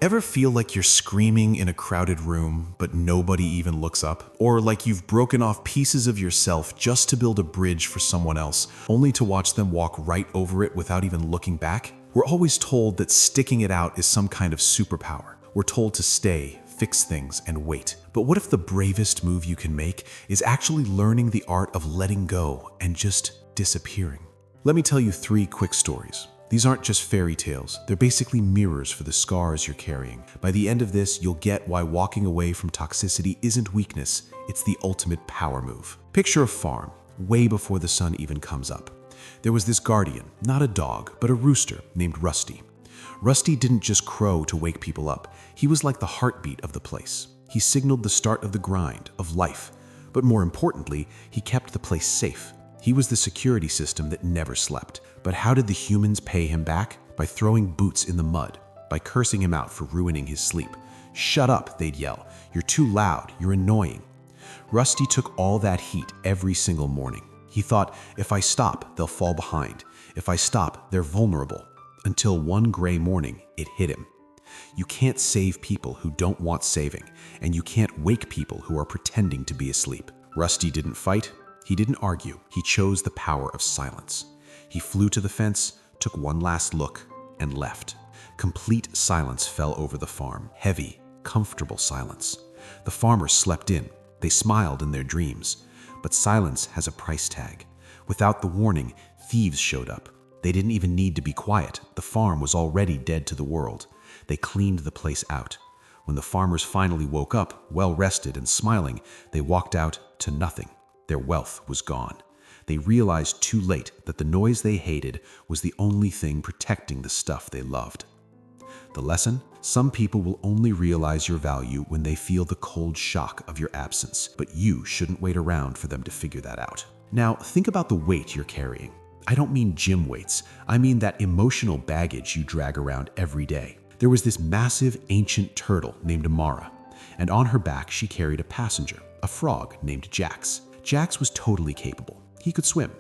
Ever feel like you're screaming in a crowded room, but nobody even looks up? Or like you've broken off pieces of yourself just to build a bridge for someone else, only to watch them walk right over it without even looking back? We're always told that sticking it out is some kind of superpower. We're told to stay, fix things, and wait. But what if the bravest move you can make is actually learning the art of letting go and just disappearing? Let me tell you 3 quick stories. These aren't just fairy tales, they're basically mirrors for the scars you're carrying. By the end of this, you'll get why walking away from toxicity isn't weakness, it's the ultimate power move. Picture a farm, way before the sun even comes up. There was this guardian, not a dog, but a rooster named Rusty. Rusty didn't just crow to wake people up, he was like the heartbeat of the place. He signaled the start of the grind, of life. But more importantly, he kept the place safe. He was the security system that never slept. But how did the humans pay him back? By throwing boots in the mud, by cursing him out for ruining his sleep. "Shut up," they'd yell. "You're too loud, you're annoying." Rusty took all that heat every single morning. He thought, if I stop, they'll fall behind. If I stop, they're vulnerable. Until one gray morning, it hit him. You can't save people who don't want saving, and you can't wake people who are pretending to be asleep. Rusty didn't fight. He didn't argue. He chose the power of silence. He flew to the fence, took one last look, and left. Complete silence fell over the farm. Heavy, comfortable silence. The farmers slept in. They smiled in their dreams. But silence has a price tag. Without the warning, thieves showed up. They didn't even need to be quiet. The farm was already dead to the world. They cleaned the place out. When the farmers finally woke up, well-rested and smiling, they walked out to nothing. Their wealth was gone. They realized too late that the noise they hated was the only thing protecting the stuff they loved. The lesson? Some people will only realize your value when they feel the cold shock of your absence, but you shouldn't wait around for them to figure that out. Now, think about the weight you're carrying. I don't mean gym weights. I mean that emotional baggage you drag around every day. There was this massive ancient turtle named Amara, and on her back she carried a passenger, a frog named Jax. Jax was totally capable. He could swim,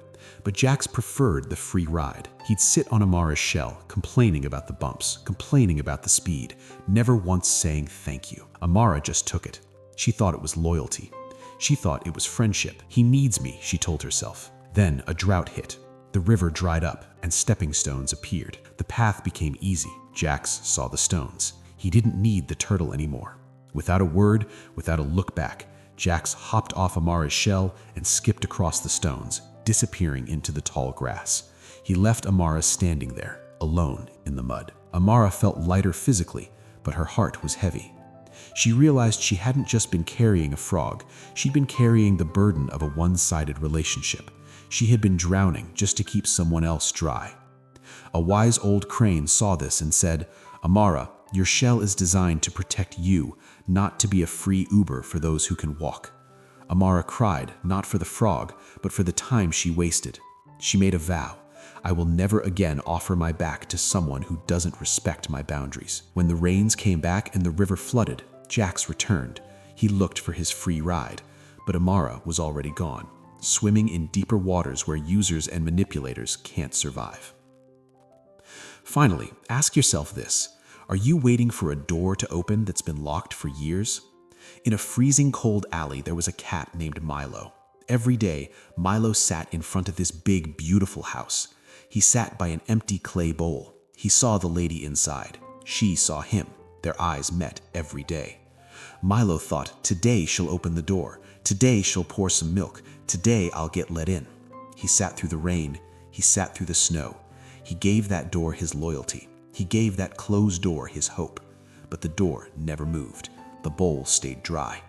but Jax preferred the free ride. He'd sit on Amara's shell, complaining about the bumps, complaining about the speed, never once saying thank you. Amara just took it. She thought it was loyalty. She thought it was friendship. He needs me, she told herself. Then a drought hit. The river dried up and stepping stones appeared. The path became easy. Jax saw the stones. He didn't need the turtle anymore. Without a word, without a look back, Jax hopped off Amara's shell and skipped across the stones, disappearing into the tall grass. He left Amara standing there, alone in the mud. Amara felt lighter physically, but her heart was heavy. She realized she hadn't just been carrying a frog, she'd been carrying the burden of a one-sided relationship. She had been drowning just to keep someone else dry. A wise old crane saw this and said, "Amara, your shell is designed to protect you, not to be a free Uber for those who can walk." Amara cried, not for the frog, but for the time she wasted. She made a vow. "I will never again offer my back to someone who doesn't respect my boundaries." When the rains came back and the river flooded, Jax returned. He looked for his free ride, but Amara was already gone, swimming in deeper waters where users and manipulators can't survive. Finally, ask yourself this. Are you waiting for a door to open that's been locked for years? In a freezing cold alley, there was a cat named Milo. Every day, Milo sat in front of this big, beautiful house. He sat by an empty clay bowl. He saw the lady inside. She saw him. Their eyes met every day. Milo thought, today she'll open the door. Today she'll pour some milk. Today I'll get let in. He sat through the rain. He sat through the snow. He gave that door his loyalty. He gave that closed door his hope. But the door never moved. The bowl stayed dry.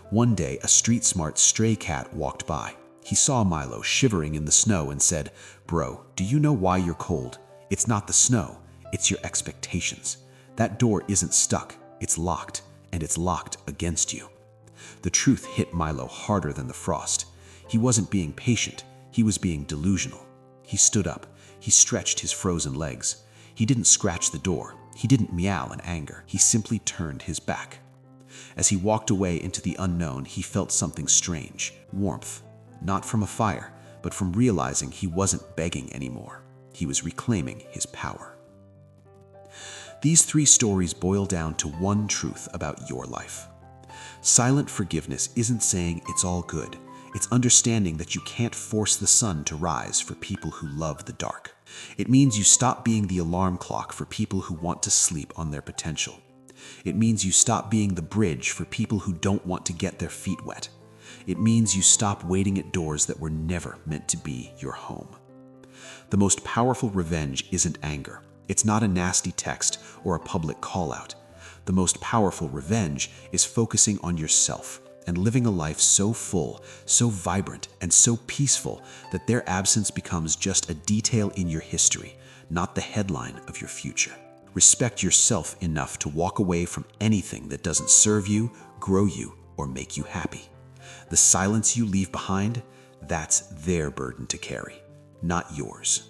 One day, a street-smart stray cat walked by. He saw Milo shivering in the snow and said, "Bro, do you know why you're cold? It's not the snow. It's your expectations. That door isn't stuck. It's locked, and it's locked against you." The truth hit Milo harder than the frost. He wasn't being patient. He was being delusional. He stood up. He stretched his frozen legs. He didn't scratch the door. He didn't meow in anger. He simply turned his back. As he walked away into the unknown, he felt something strange. Warmth. Not from a fire, but from realizing he wasn't begging anymore. He was reclaiming his power. These 3 stories boil down to one truth about your life. Silent forgiveness isn't saying it's all good. It's understanding that you can't force the sun to rise for people who love the dark. It means you stop being the alarm clock for people who want to sleep on their potential. It means you stop being the bridge for people who don't want to get their feet wet. It means you stop waiting at doors that were never meant to be your home. The most powerful revenge isn't anger. It's not a nasty text or a public call-out. The most powerful revenge is focusing on yourself and living a life so full, so vibrant, and so peaceful that their absence becomes just a detail in your history, not the headline of your future. Respect yourself enough to walk away from anything that doesn't serve you, grow you, or make you happy. The silence you leave behind, that's their burden to carry, not yours.